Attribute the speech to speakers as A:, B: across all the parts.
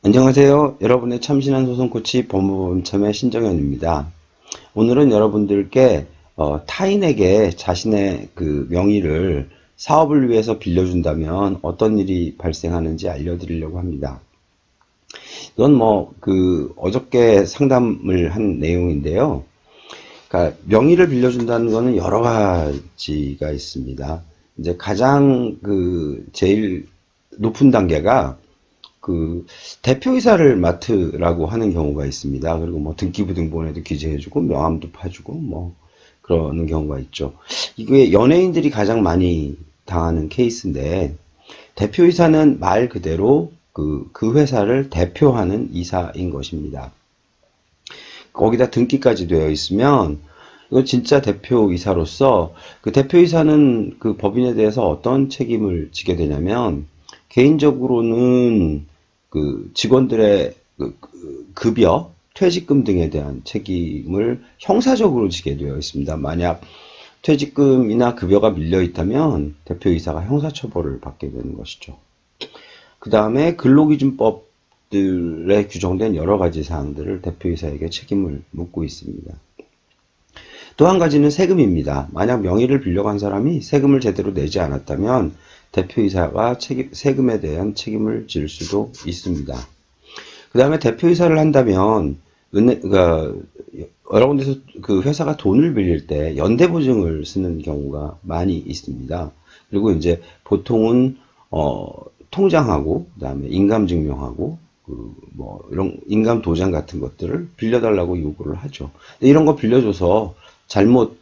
A: 안녕하세요. 여러분의 참신한 소송 코치 법무법인참의 신정현입니다. 오늘은 여러분들께 타인에게 자신의 그 명의를 사업을 위해서 빌려준다면 어떤 일이 발생하는지 알려드리려고 합니다. 이건 어저께 상담을 한 내용인데요. 그러니까 명의를 빌려준다는 것은 여러 가지가 있습니다. 이제 가장 제일 높은 단계가 대표이사를 맡으라고 하는 경우가 있습니다. 그리고 등기부등본에도 기재해주고 명함도 파주고 그러는 경우가 있죠. 이게 연예인들이 가장 많이 당하는 케이스인데, 대표이사는 말 그대로 그 회사를 대표하는 이사인 것입니다. 거기다 등기까지 되어 있으면 이거 진짜 대표이사로서 그 대표이사는 그 법인에 대해서 어떤 책임을 지게 되냐면, 개인적으로는 그 직원들의 급여, 퇴직금 등에 대한 책임을 형사적으로 지게 되어 있습니다. 만약 퇴직금이나 급여가 밀려 있다면 대표이사가 형사처벌을 받게 되는 것이죠. 그 다음에 근로기준법들에 규정된 여러 가지 사항들을 대표이사에게 책임을 묻고 있습니다. 또 한 가지는 세금입니다. 만약 명의를 빌려간 사람이 세금을 제대로 내지 않았다면 대표이사가 세금에 대한 책임을 질 수도 있습니다. 그 다음에 대표이사를 한다면 여러 군데서 그 회사가 돈을 빌릴 때 연대보증을 쓰는 경우가 많이 있습니다. 그리고 이제 보통은 통장하고 그다음에 인감증명하고 이런 인감 도장 같은 것들을 빌려달라고 요구를 하죠. 이런 거 빌려줘서 잘못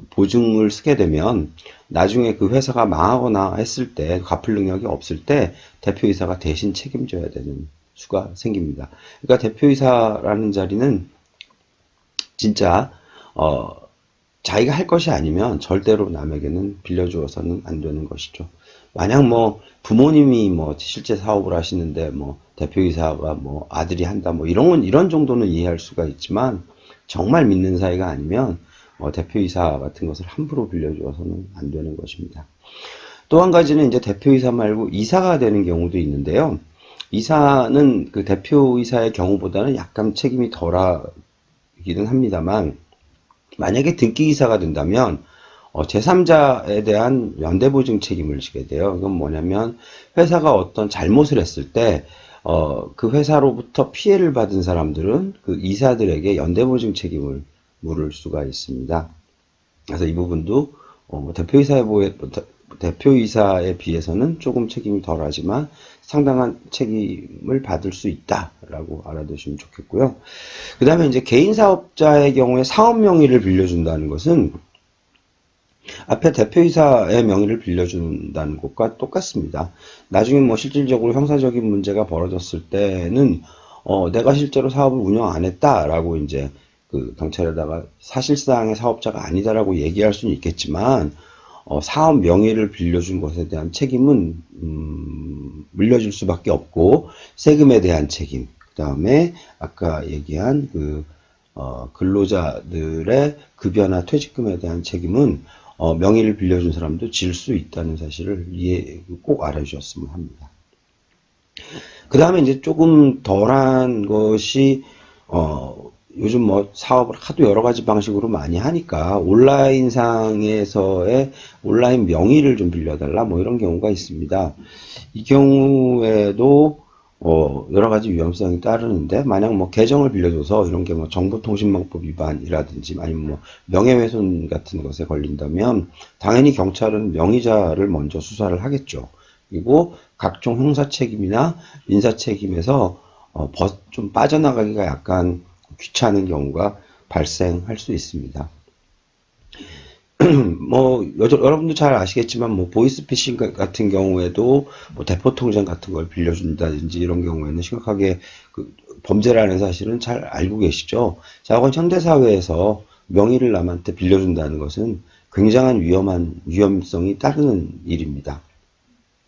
A: 보증을 쓰게 되면 나중에 그 회사가 망하거나 했을 때, 갚을 능력이 없을 때 대표이사가 대신 책임져야 되는 수가 생깁니다. 그러니까 대표이사라는 자리는 진짜 자기가 할 것이 아니면 절대로 남에게는 빌려주어서는 안 되는 것이죠. 만약 부모님이 실제 사업을 하시는데 대표이사가 아들이 한다 이런 정도는 이해할 수가 있지만, 정말 믿는 사이가 아니면 대표이사 같은 것을 함부로 빌려주어서는 안 되는 것입니다. 또 한 가지는 이제 대표이사 말고 이사가 되는 경우도 있는데요. 이사는 그 대표이사의 경우보다는 약간 책임이 덜하기는 합니다만, 만약에 등기이사가 된다면 제3자에 대한 연대보증 책임을 지게 돼요. 이건 뭐냐면, 회사가 어떤 잘못을 했을 때 그 회사로부터 피해를 받은 사람들은 그 이사들에게 연대보증 책임을 물을 수가 있습니다. 그래서 이 부분도 대표이사에 비해서는 조금 책임이 덜하지만 상당한 책임을 받을 수 있다라고 알아두시면 좋겠고요. 그 다음에 이제 개인 사업자의 경우에 사업 명의를 빌려준다는 것은 앞에 대표이사의 명의를 빌려준다는 것과 똑같습니다. 나중에 실질적으로 형사적인 문제가 벌어졌을 때는 내가 실제로 사업을 운영 안 했다라고 이제 경찰에다가 사실상의 사업자가 아니다라고 얘기할 수는 있겠지만, 사업 명의를 빌려준 것에 대한 책임은 물려줄 수밖에 없고, 세금에 대한 책임, 그 다음에 아까 얘기한 근로자들의 급여나 퇴직금에 대한 책임은 명의를 빌려준 사람도 질 수 있다는 사실을 꼭 알아주셨으면 합니다. 그 다음에 이제 조금 덜한 것이 요즘 사업을 하도 여러 가지 방식으로 많이 하니까 온라인상에서의 온라인 명의를 좀 빌려달라 이런 경우가 있습니다. 이 경우에도 여러 가지 위험성이 따르는데, 만약 계정을 빌려줘서 이런 게 정보통신망법 위반이라든지 아니면 명예훼손 같은 것에 걸린다면 당연히 경찰은 명의자를 먼저 수사를 하겠죠. 그리고 각종 형사 책임이나 민사 책임에서 좀 빠져나가기가 약간 귀찮은 경우가 발생할 수 있습니다. 여러분도 잘 아시겠지만 보이스피싱 같은 경우에도 대포통장 같은 걸 빌려준다든지 이런 경우에는 심각하게 범죄라는 사실은 잘 알고 계시죠. 자, 현대사회에서 명의를 남한테 빌려준다는 것은 굉장한 위험성이 따르는 일입니다.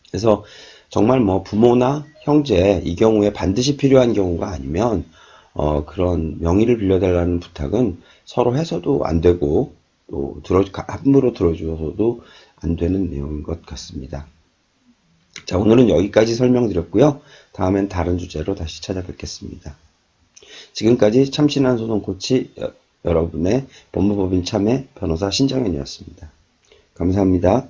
A: 그래서 정말 부모나 형제, 이 경우에 반드시 필요한 경우가 아니면 그런 명의를 빌려달라는 부탁은 서로 해서도 안 되고, 또 함부로 들어주어서도 안 되는 내용인 것 같습니다. 자, 오늘은 여기까지 설명드렸고요. 다음엔 다른 주제로 다시 찾아뵙겠습니다. 지금까지 참신한 소송 코치 여러분의 법무법인 참여 변호사 신정현이었습니다. 감사합니다.